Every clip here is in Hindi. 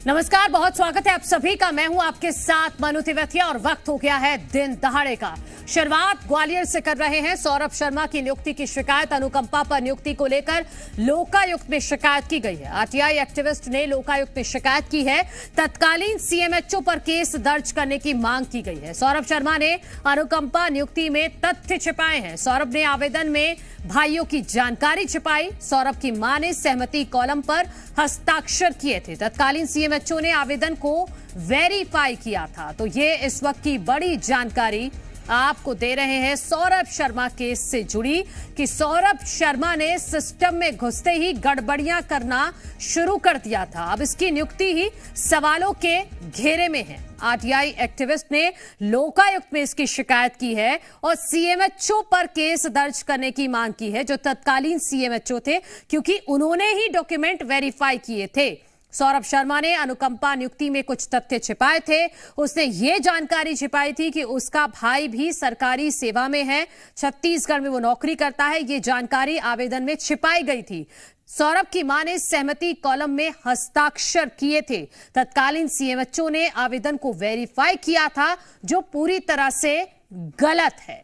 नमस्कार, बहुत स्वागत है आप सभी का। मैं हूं आपके साथ मनु तिवैतिया और वक्त हो गया है दिन दहाड़े का। शुरुआत ग्वालियर से कर रहे हैं। सौरभ शर्मा की नियुक्ति की शिकायत, अनुकंपा पर नियुक्ति को लेकर लोकायुक्त में शिकायत की गई है। आरटीआई एक्टिविस्ट ने लोकायुक्त में शिकायत की है। तत्कालीन सीएमएचओ पर केस दर्ज करने की मांग की गई है। सौरभ शर्मा ने अनुकंपा नियुक्ति में तथ्य छिपाए हैं। सौरभ ने आवेदन में भाइयों की जानकारी छिपाई। सौरभ की मां ने सहमति कॉलम पर हस्ताक्षर किए थे। तत्कालीन सीएमएचओ ने आवेदन को वेरीफाई किया था। तो ये इस वक्त की बड़ी जानकारी आपको दे रहे हैं सौरभ शर्मा केस से जुड़ी कि सौरभ शर्मा ने सिस्टम में घुसते ही गड़बड़ियां करना शुरू कर दिया था। अब इसकी नियुक्ति ही सवालों के घेरे में है। आरटीआई एक्टिविस्ट ने लोकायुक्त में इसकी शिकायत की है और सीएमएचओ पर केस दर्ज करने की मांग की है, जो तत्कालीन सीएमएचओ थे, क्योंकि उन्होंने ही डॉक्यूमेंट वेरीफाई किए थे। सौरभ शर्मा ने अनुकंपा नियुक्ति में कुछ तथ्य छिपाए थे। उसने ये जानकारी छिपाई थी कि उसका भाई भी सरकारी सेवा में है, छत्तीसगढ़ में वो नौकरी करता है। ये जानकारी आवेदन में छिपाई गई थी। सौरभ की मां ने सहमति कॉलम में हस्ताक्षर किए थे। तत्कालीन सीएमएचओ ने आवेदन को वेरीफाई किया था, जो पूरी तरह से गलत है।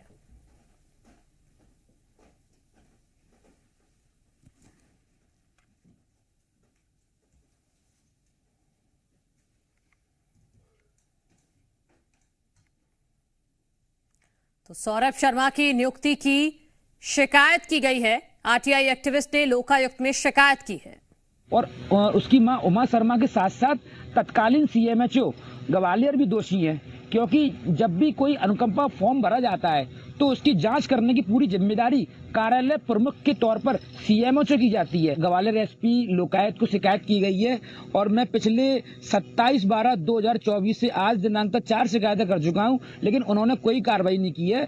तो सौरभ शर्मा की नियुक्ति की शिकायत की गई है। आरटीआई एक्टिविस्ट ने लोकायुक्त में शिकायत की है। और उसकी मां उमा शर्मा के साथ साथ तत्कालीन सीएमएचओ ग्वालियर भी दोषी है, क्योंकि जब भी कोई अनुकंपा फॉर्म भरा जाता है तो उसकी जांच करने की पूरी जिम्मेदारी कार्यालय प्रमुख के तौर पर सीएमएचओ की जाती है। ग्वालियर एसपी लोकायुक्त को शिकायत की गई है और मैं पिछले 27/12/2024 से आज दिनांक तक 4 शिकायतें कर चुका हूं, लेकिन उन्होंने कोई कार्रवाई नहीं की है।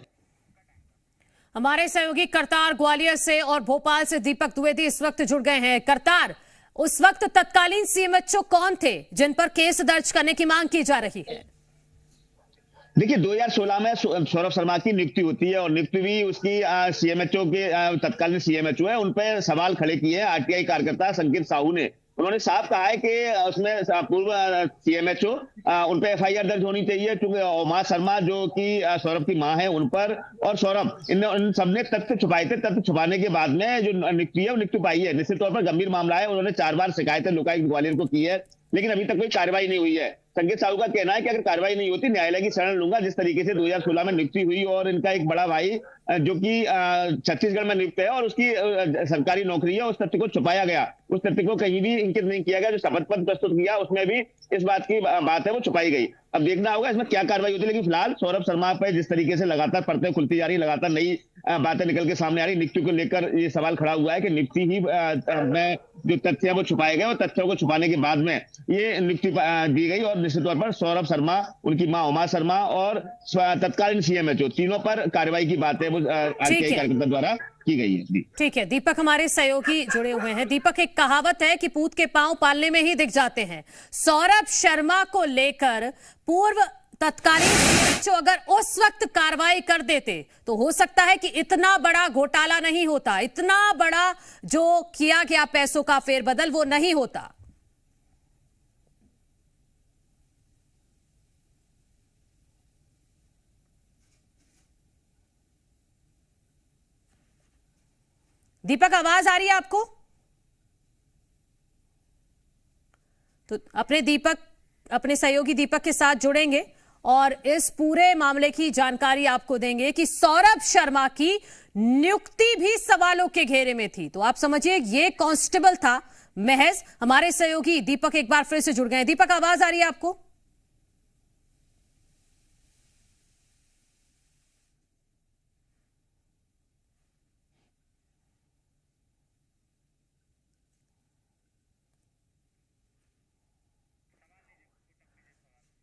हमारे सहयोगी करतार ग्वालियर से और भोपाल से दीपक द्विवेदी इस वक्त जुड़ गए हैं। करतार, उस वक्त तत्कालीन सीएमएचओ कौन थे जिन पर केस दर्ज करने की मांग की जा रही है? देखिए, 2016 में सौरभ शर्मा की नियुक्ति होती है और नियुक्ति भी उसकी सीएमएचओ के तत्कालीन सीएमएचओ है, उन पर सवाल खड़े किए हैं आरटीआई कार्यकर्ता संकेत साहू ने। उन्होंने साफ कहा है कि उसमें पूर्व सीएमएचओ उन पर एफआईआर दर्ज होनी चाहिए, क्योंकि उमा शर्मा जो कि सौरभ की मां है उन पर और सौरभ इन सबने तथ्य छुपाए थे। तथ्य छुपाने के बाद में जो नियुक्ति है वो नियुक्ति पाई है। निश्चित तौर पर गंभीर मामला है। उन्होंने 4 बार शिकायतें लोकायुक्त ग्वालियर को की है, लेकिन अभी तक कोई कार्रवाई नहीं हुई है। संकेत साहू का कहना है कि अगर कार्रवाई नहीं होती न्यायालय की शरण लूंगा। जिस तरीके से 2016 में नियुक्ति हुई और इनका एक बड़ा भाई जो कि छत्तीसगढ़ में नियुक्त है और उसकी सरकारी नौकरी है, उस तथ्य को छुपाया गया, उस तथ्य को कहीं भी इंकित नहीं किया गया। जो शपथ पत्र प्रस्तुत किया उसमें भी इस बात की बात है वो छुपाई गई। अब देखना होगा इसमें क्या कार्रवाई होती है, लेकिन फिलहाल सौरभ शर्मा पर जिस तरीके से लगातार परतें खुलती जा रही, लगातार नई बातें निकल के सामने आ रही, नियुक्ति को लेकर ये सवाल खड़ा हुआ है कि नियुक्ति ही में जो तथ्य है वो छुपाए गए और तथ्यों को छुपाने के बाद में ये नियुक्ति दी गई। और निश्चित तौर पर सौरभ शर्मा, उनकी मां उमा शर्मा और तत्कालीन सीएमएचओ तीनों पर कार्रवाई की बात है वो आरटीआई कार्यकर्ता द्वारा की गई है। ठीक है, दीपक हमारे सहयोगी जुड़े हुए हैं। दीपक, एक कहावत है कि पूत के पांव पालने में ही दिख जाते हैं। सौरभ शर्मा को लेकर पूर्व तत्कालीन सीएमएचओ अगर उस वक्त कार्रवाई कर देते तो हो सकता है कि इतना बड़ा घोटाला नहीं होता, इतना बड़ा जो किया गया पैसों का फेरबदल वो नहीं होता। दीपक, आवाज आ रही है आपको? तो अपने सहयोगी दीपक के साथ जुड़ेंगे और इस पूरे मामले की जानकारी आपको देंगे कि सौरभ शर्मा की नियुक्ति भी सवालों के घेरे में थी। तो आप समझिए ये कांस्टेबल था महज। हमारे सहयोगी दीपक एक बार फिर से जुड़ गए। दीपक, आवाज आ रही है आपको?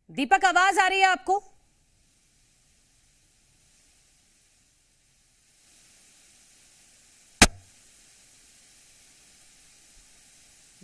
दीपक, आवाज आ रही है आपको?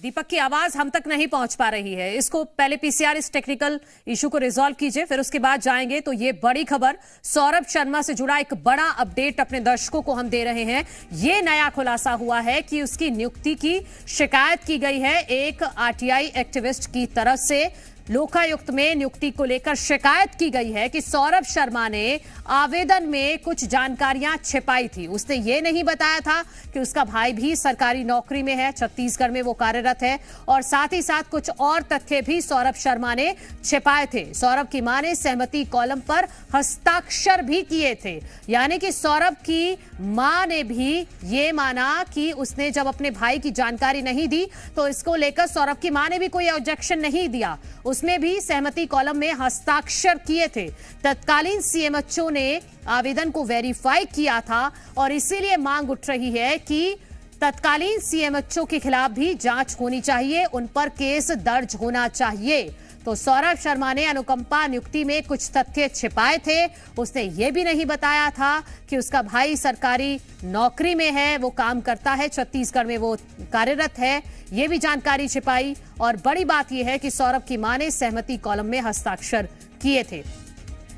दीपक की आवाज हम तक नहीं पहुंच पा रही है। इसको पहले पीसीआर इस टेक्निकल इशू को रिजॉल्व कीजिए, फिर उसके बाद जाएंगे। तो ये बड़ी खबर, सौरभ शर्मा से जुड़ा एक बड़ा अपडेट अपने दर्शकों को हम दे रहे हैं। ये नया खुलासा हुआ है कि उसकी नियुक्ति की शिकायत की गई है एक आरटीआई एक्टिविस्ट की तरफ से। लोकायुक्त में नियुक्ति को लेकर शिकायत की गई है कि सौरभ शर्मा ने आवेदन में कुछ जानकारियां छिपाई थी। उसने ये नहीं बताया था कि उसका भाई भी सरकारी नौकरी में है, छत्तीसगढ़ में वो कार्यरत है, और साथ ही साथ कुछ और तथ्य भी सौरभ शर्मा ने छिपाए थे। सौरभ की मां ने सहमति कॉलम पर हस्ताक्षर भी किए थे, यानी कि सौरभ की मां ने भी ये माना कि उसने जब अपने भाई की जानकारी नहीं दी तो इसको लेकर सौरभ की मां ने भी कोई ऑब्जेक्शन नहीं दिया। उसमें भी सहमति कॉलम में हस्ताक्षर किए थे। तत्कालीन सीएमएचओ ने आवेदन को वेरीफाई किया था और इसीलिए मांग उठ रही है कि तत्कालीन सीएमएचओ के खिलाफ भी जांच होनी चाहिए, उन पर केस दर्ज होना चाहिए। तो सौरभ शर्मा ने अनुकंपा नियुक्ति में कुछ तथ्य छिपाए थे। उसने ये भी नहीं बताया था कि उसका भाई सरकारी नौकरी में है, वो काम करता है, छत्तीसगढ़ में वो कार्यरत है, ये भी जानकारी छिपाई। और बड़ी बात यह है कि सौरभ की मां ने सहमति कॉलम में हस्ताक्षर किए थे।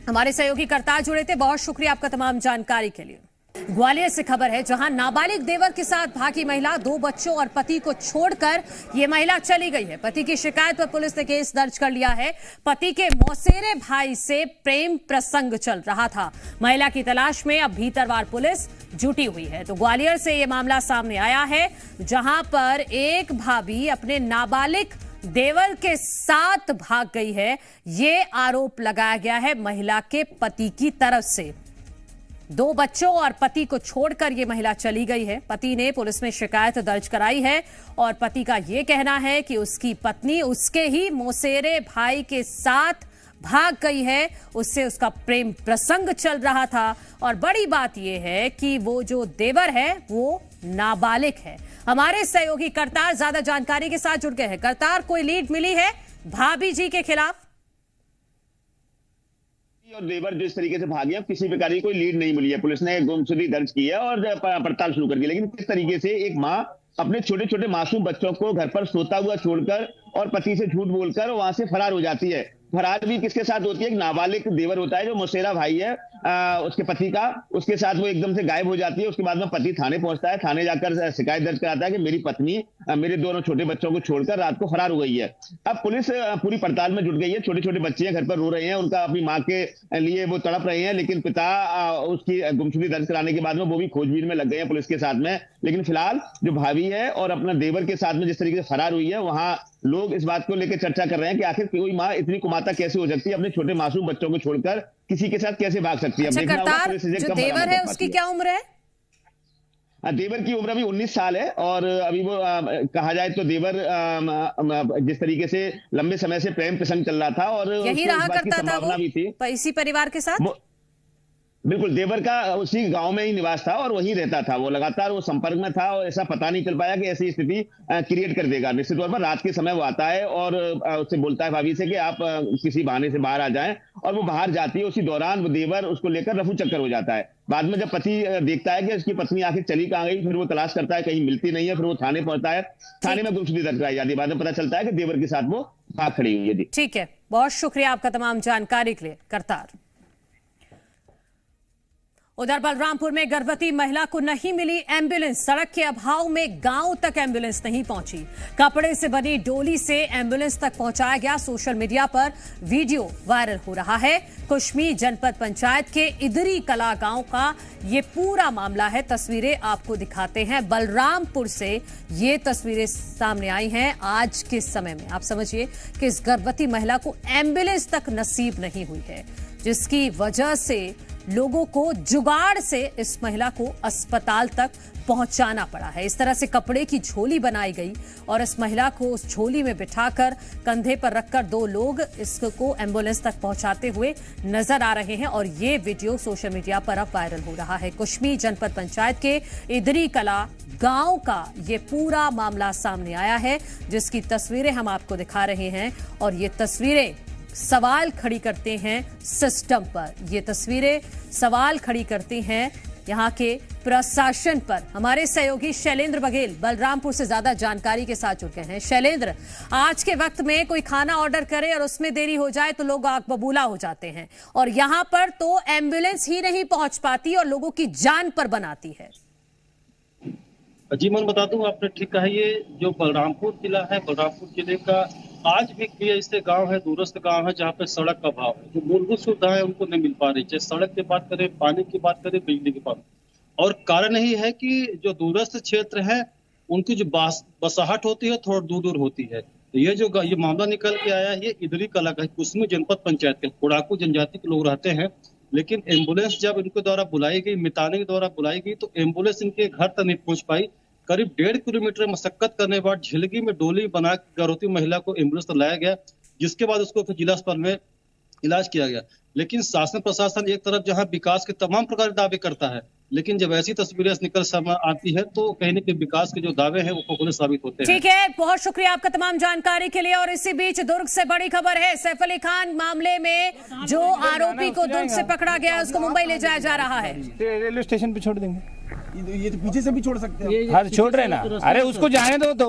हमारे सहयोगी करतार जुड़े थे, बहुत शुक्रिया आपका तमाम जानकारी के लिए। ग्वालियर से खबर है, जहां नाबालिग देवर के साथ भागी महिला, 2 बच्चों और पति को छोड़कर ये महिला चली गई है। पति की शिकायत पर पुलिस ने केस दर्ज कर लिया है। पति के मौसेरे भाई से प्रेम प्रसंग चल रहा था। महिला की तलाश में अब भीतरवार पुलिस जुटी हुई है। तो ग्वालियर से ये मामला सामने आया है, जहां पर एक भाभी अपने नाबालिग देवर के साथ भाग गई है। ये आरोप लगाया गया है महिला के पति की तरफ से। 2 बच्चों और पति को छोड़कर ये महिला चली गई है। पति ने पुलिस में शिकायत दर्ज कराई है और पति का ये कहना है कि उसकी पत्नी उसके ही मौसेरे भाई के साथ भाग गई है, उससे उसका प्रेम प्रसंग चल रहा था। और बड़ी बात यह है कि वो जो देवर है वो नाबालिग है। हमारे सहयोगी करतार ज्यादा जानकारी के साथ जुड़ गए हैं। करतार, कोई लीड मिली है भाभी जी के खिलाफ? और देवर जिस तरीके से भागे हैं, किसी प्रकार की कोई लीड नहीं मिली है। पुलिस ने गुमशुदगी दर्ज की है और पड़ताल शुरू कर दी, लेकिन किस तरीके से एक मां अपने छोटे छोटे मासूम बच्चों को घर पर सोता हुआ छोड़कर और पति से झूठ बोलकर वहां से फरार हो जाती है। फरार भी किसके साथ होती है? एक नाबालिग देवर होता है जो मौसेरा भाई है उसके पति का, उसके साथ वो एकदम से गायब हो जाती है। उसके बाद में पति थाने पहुंचता है, थाने जाकर शिकायत दर्ज कराता है कि मेरी पत्नी मेरे दोनों छोटे बच्चों को छोड़कर रात को फरार हो गई है। अब पुलिस पूरी पड़ताल में जुट गई है। छोटे छोटे बच्चे घर पर रो रहे हैं, उनका अपनी माँ के लिए वो तड़प रहे हैं, लेकिन पिता उसकी गुमशुदगी दर्ज कराने के बाद में वो भी खोजबीन में लग गए हैं पुलिस के साथ में। लेकिन फिलहाल जो भाभी है और अपना देवर के साथ में जिस तरीके से फरार हुई है, वहां लोग इस बात को लेकर चर्चा कर रहे हैं कि आखिर कोई माँ इतनी कुमाता कैसे हो सकती है, अपने छोटे मासूम बच्चों को छोड़कर किसी के साथ कैसे भाग सकती है। अच्छा करतार, जो देवर है उसकी क्या उम्र है? देवर की उम्र अभी 19 साल है और अभी वो कहा जाए तो देवर जिस तरीके से लंबे समय से प्रेम प्रसंग चल रहा था और यही रहा करता था वो भी थी इसी परिवार के साथ। बिल्कुल, देवर का उसी गांव में ही निवास था और वहीं रहता था। वो लगातार वो संपर्क में था और ऐसा पता नहीं चल पाया कि ऐसी स्थिति क्रिएट कर देगा। निश्चित तौर पर रात के समय वो आता है और उससे बोलता है भाभी से कि आप किसी बहाने से बाहर आ जाएं, और वो बाहर जाती है। उसी दौरान वो देवर उसको लेकर रफू चक्कर हो जाता है। बाद में जब पति देखता है कि उसकी पत्नी आखिर चली कहाँ गई, फिर वो तलाश करता है, कहीं मिलती नहीं है। फिर वो थाने पहुंचता है, थाने में गुमशुदगी दर्ज कराई जाती है। बाद में पता चलता है कि देवर के साथ वो भाग खड़ी हुई है। जी ठीक है, बहुत शुक्रिया आपका तमाम जानकारी के लिए करतार। उधर बलरामपुर में गर्भवती महिला को नहीं मिली एम्बुलेंस। सड़क के अभाव में गांव तक एम्बुलेंस नहीं पहुंची। कपड़े से बनी डोली से एम्बुलेंस तक पहुंचाया गया। सोशल मीडिया पर वीडियो वायरल हो रहा है। कुश्मी जनपद पंचायत के इदरी कला गांव का ये पूरा मामला है। तस्वीरें आपको दिखाते हैं। बलरामपुर से ये तस्वीरें सामने आई हैं आज के समय में। आप समझिए कि इस गर्भवती महिला को एम्बुलेंस तक नसीब नहीं हुई है, जिसकी वजह से लोगों को जुगाड़ से इस महिला को अस्पताल तक पहुंचाना पड़ा है। इस तरह से कपड़े की झोली बनाई गई और इस महिला को उस झोली में बिठाकर कंधे पर रखकर 2 लोग इसको एम्बुलेंस तक पहुंचाते हुए नजर आ रहे हैं और ये वीडियो सोशल मीडिया पर अब वायरल हो रहा है। कुश्मी जनपद पंचायत के इदरी कला गांव का ये पूरा मामला सामने आया है, जिसकी तस्वीरें हम आपको दिखा रहे हैं और ये तस्वीरें सवाल खड़ी करते हैं सिस्टम पर। ये तस्वीरें सवाल खड़ी करती हैं यहाँ के प्रशासन पर हमारे सहयोगी शैलेंद्र बघेल बलरामपुर से ज्यादा जानकारी के साथ जुड़ गए हैं। शैलेंद्र, आज के वक्त में कोई खाना ऑर्डर करे और उसमें देरी हो जाए तो लोग आग बबूला हो जाते हैं, और यहां पर तो एम्बुलेंस ही नहीं पहुंच पाती और लोगों की जान पर बनाती है। जी मैं बता दूं, आपने ठीक कहा। ये जो बलरामपुर जिला है, बलरामपुर जिले का आज भी कई ऐसे गांव है, दूरस्थ गांव है, जहां पे सड़क का अभाव है। जो मूलभूत सुविधाएं उनको नहीं मिल पा रही, चाहे सड़क की बात करें, पानी की बात करें, बिजली की बात। और कारण यही है कि जो दूरस्थ क्षेत्र है उनकी जो बसाहट होती है थोड़ा दूर दूर होती है। ये मामला निकल के आया, ये इधरी कला का कुसमी जनपद पंचायत के कोड़ाकू जनजाति के लोग रहते हैं। लेकिन एम्बुलेंस जब इनके द्वारा बुलाई गई, मिताने के द्वारा बुलाई गई, तो एम्बुलेंस इनके घर तक नहीं पहुंच पाई। करीब 1.5 किलोमीटर मशक्कत करने के बाद झिलगी में डोली बना गर्भवती महिला को एम्बुलेंस तक लाया गया, जिसके बाद उसको फिर जिला अस्पताल में इलाज किया गया। लेकिन शासन प्रशासन एक तरफ जहां विकास के तमाम प्रकार के दावे करता है, लेकिन जब ऐसी तस्वीरें निकल सामने आती है तो कहीं न कहीं विकास के जो दावे हैं वो खोखले साबित होते हैं। ठीक है, बहुत शुक्रिया आपका तमाम जानकारी के लिए। और इसी बीच दुर्ग से बड़ी खबर है, सैफ अली खान मामले में जो आरोपी को दुर्ग से पकड़ा गया है उसको मुंबई ले जाया जा रहा है। रेलवे स्टेशन पे छोड़ देंगे, ये तो पीछे से भी छोड़ सकते हैं। हर छोड़ रहे ना। अरे उसको जाने दो, तो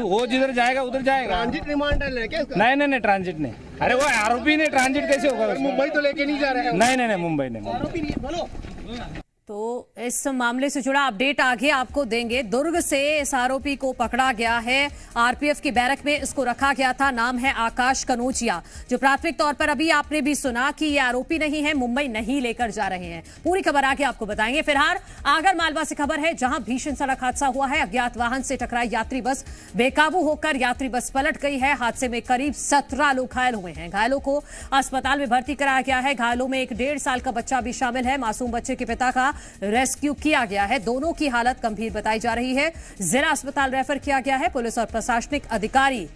वो जिधर जाएगा उधर जाएगा। ट्रांजिट रिमांड है क्या इसका? नहीं ट्रांजिट नहीं। अरे वो आरोपी ने ट्रांजिट कैसे होगा? मुंबई तो लेके नहीं जा रहे हैं। नहीं मुंबई नहीं। आरोपी नहीं बोलो। तो इस मामले से जुड़ा अपडेट आगे आपको देंगे। दुर्ग से इस आरोपी को पकड़ा गया है, आरपीएफ की बैरक में इसको रखा गया था। नाम है आकाश कनोजिया, जो प्राथमिक तौर पर अभी आपने भी सुना कि ये आरोपी नहीं है, मुंबई नहीं लेकर जा रहे हैं। पूरी खबर आगे आपको बताएंगे। फिलहाल आगर मालवा से खबर है, जहां भीषण सड़क हादसा हुआ है। अज्ञात वाहन से टकराई यात्री बस, बेकाबू होकर यात्री बस पलट गई है। हादसे में करीब 17 लोग घायल हुए हैं। घायलों को अस्पताल में भर्ती कराया गया है। घायलों में एक 1.5 साल का बच्चा भी शामिल है। मासूम बच्चे के पिता का रेस्क्यू किया गया है। दोनों की हालत गंभीर बताई जा रही है। जिला अस्पताल रेफर किया गया है। पुलिस और प्रशासनिक अधिकारी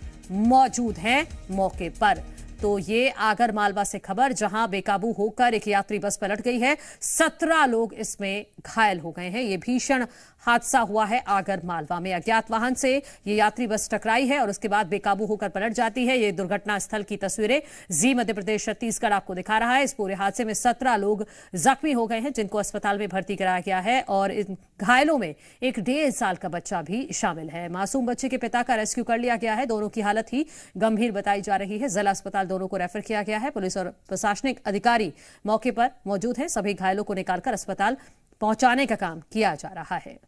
मौजूद हैं मौके पर। तो ये आगर मालवा से खबर, जहां बेकाबू होकर एक यात्री बस पलट गई है। 17 लोग इसमें घायल हो गए हैं। ये भीषण हादसा हुआ है आगर मालवा में। अज्ञात वाहन से ये यात्री बस टकराई है और उसके बाद बेकाबू होकर पलट जाती है। ये दुर्घटना स्थल की तस्वीरें जी मध्य प्रदेश छत्तीसगढ़ आपको दिखा रहा है। इस पूरे हादसे में 17 लोग जख्मी हो गए हैं, जिनको अस्पताल में भर्ती कराया गया है। और इन घायलों में एक 1.5 साल का बच्चा भी शामिल है। मासूम बच्चे के पिता का रेस्क्यू कर लिया गया है। दोनों की हालत ही गंभीर बताई जा रही है। जिला अस्पताल दोनों को रेफर किया गया है। पुलिस और प्रशासनिक अधिकारी मौके पर मौजूद हैं। सभी घायलों को निकालकर अस्पताल पहुंचाने का काम किया जा रहा है।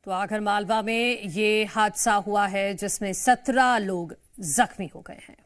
तो आगर मालवा में ये हादसा हुआ है, जिसमें 17 लोग जख्मी हो गए हैं।